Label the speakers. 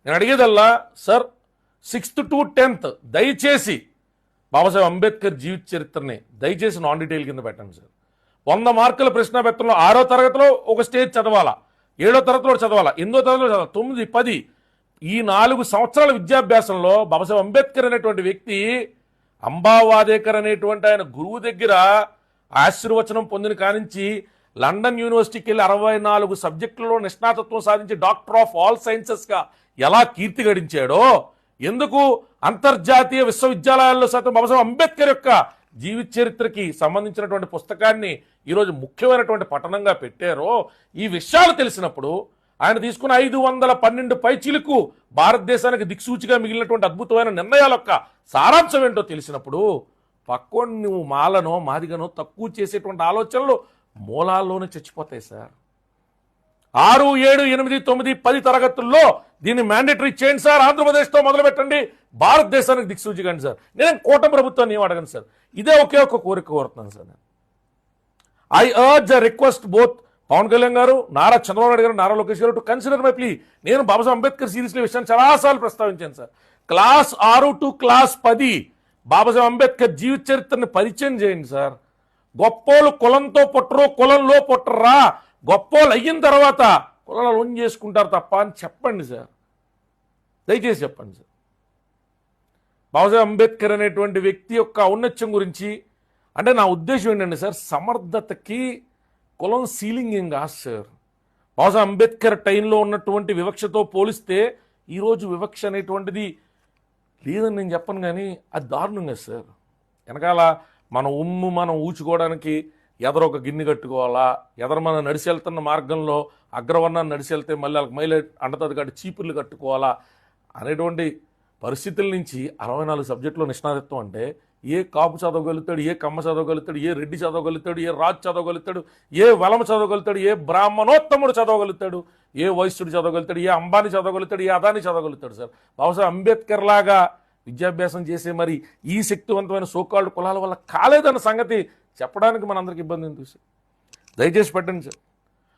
Speaker 1: నేను అడిగేదల్లా sir 6th to 10th దయచేసి బాబాసాహెబ్ అంబేద్కర్ జీవిత చరిత్రని దయచేసి నాన్ డీటెయిల్ కింద పెట్టండి సార్. 100 మార్కుల ప్రశ్నాపత్రంలో 6వ తరగతిలో ఒక స్టేజ్ చదవాలా, 7వ తరగతిలో చదవాలా, 8వ తరగతిలో చదవాలి, 9, 10 ఈ 4 సంవత్సరాల విద్యాభ్యాసంలో బాబాసాహెబ్ అంబేద్కర్ అనేటువంటి వ్యక్తి అంబావాదేకర్ అనేటువంటి ఆయన గురువు దగ్గర ఆశీర్వచనం పొందిన కానించి లండన్ యూనివర్సిటీకి వెళ్ళి 64 సబ్జెక్టులలో నిష్ణాతత్వం సాధించి డాక్టర్ ఆఫ్ ఆల్ సైన్సెస్గా ఎలా కీర్తి గడించాడో, ఎందుకు అంతర్జాతీయ విశ్వవిద్యాలయాల్లో సైతం బాబాసాహెబ్ అంబేద్కర్ యొక్క జీవిత చరిత్రకి సంబంధించినటువంటి పుస్తకాన్ని ఈరోజు ముఖ్యమైనటువంటి పఠనంగా పెట్టారో, ఈ విషయాలు తెలిసినప్పుడు ఆయన తీసుకున్న 512 పైచిలుకు భారతదేశానికి దిక్సూచిగా మిగిలినటువంటి అద్భుతమైన నిర్ణయాల యొక్క సారాంశం ఏంటో తెలిసినప్పుడు పక్కోని నువ్వు మాలనో మాదిగనో తక్కువ చేసేటువంటి ఆలోచనలు మూలాల్లోనే చచ్చిపోతాయి సార్. 6, 7, 8, 9, 10 తరగతుల్లో దీన్ని మ్యాండేటరీ చేయండి సార్. ఆంధ్రప్రదేశ్తో మొదలు పెట్టండి, భారతదేశానికి దిక్సూచికండి సార్. నేను కూటమి ప్రభుత్వాన్ని ఏం అడగను సార్, ఇదే ఒకే ఒక కోరిక కోరుతున్నాను sir. I urge request both Pawan Kalyan garu, Nara Chandrababu Naidu గారు, నారా లోకేష్ గారు టు కన్సిడర్ మై ప్లీ. నేను బాబాసాహెబ్ అంబేద్కర్ సిరీస్ల విషయాన్ని చాలాసార్లు ప్రస్తావించాను sir. Class 6 to class 10 Babasaheb Ambedkar జీవిత చరిత్రని పరిచయం చేయండి సార్. గొప్పోళ్ళు కులంతో పుట్టరు, కులంలో పుట్టరా, గొప్పోళ్ళు అయిన తర్వాత కులాలు లోన్ చేసుకుంటారు తప్ప అని చెప్పండి సార్, దయచేసి చెప్పండి సార్. బాబాసాహెబ్ అంబేద్కర్ అనేటువంటి వ్యక్తి యొక్క ఔన్నత్యం గురించి అంటే నా ఉద్దేశం ఏంటంటే సార్, సమర్థతకి కులం సీలింగ్ ఏం కాదు సార్. బాబాసాహెబ్ అంబేద్కర్ టైంలో ఉన్నటువంటి వివక్షతో పోలిస్తే ఈరోజు వివక్ష అనేటువంటిది లేదని నేను చెప్పను, కానీ అది దారుణంగా సార్. వెనకాల మనం ఊచుకోవడానికి ఎదరొక గిన్నె కట్టుకోవాలా, ఎదర మనం నడిచి వెళ్తున్న మార్గంలో అగ్రవర్ణాన్ని నడిచి వెళ్తే మళ్ళీ వాళ్ళకి మైలు అంటతుంది కాబట్టి చీపుర్లు కట్టుకోవాలా అనేటువంటి పరిస్థితుల నుంచి 64 సబ్జెక్టులో నిష్ణాతత్వం అంటే ఏ కాపు చదవగలుగుతాడు, ఏ కమ్మ చదవగలుగుతాడు, ఏ రెడ్డి చదవగలుగుతాడు, ఏ రాజు చదవగలుగుతాడు, ఏ వలమ చదవగలుగుతాడు, ఏ బ్రాహ్మణోత్తముడు చదవగలుగుతాడు, ఏ వైశ్యుడు చదవగలుగుతాడు, ఏ అంబానీ చదవగలుగుతాడు, ఏ అదాని చదవగలుగుతాడు సార్. బాబాసాహెబ్ అంబేద్కర్ లాగా విద్యాభ్యాసం చేసే మరి ఈ శక్తివంతమైన సోకాల్డ్ కులాల వల్ల కాలేదన్న సంగతి చెప్పడానికి మనందరికి ఇబ్బంది ఉంది సార్. దయచేసి పెట్టండి సార్.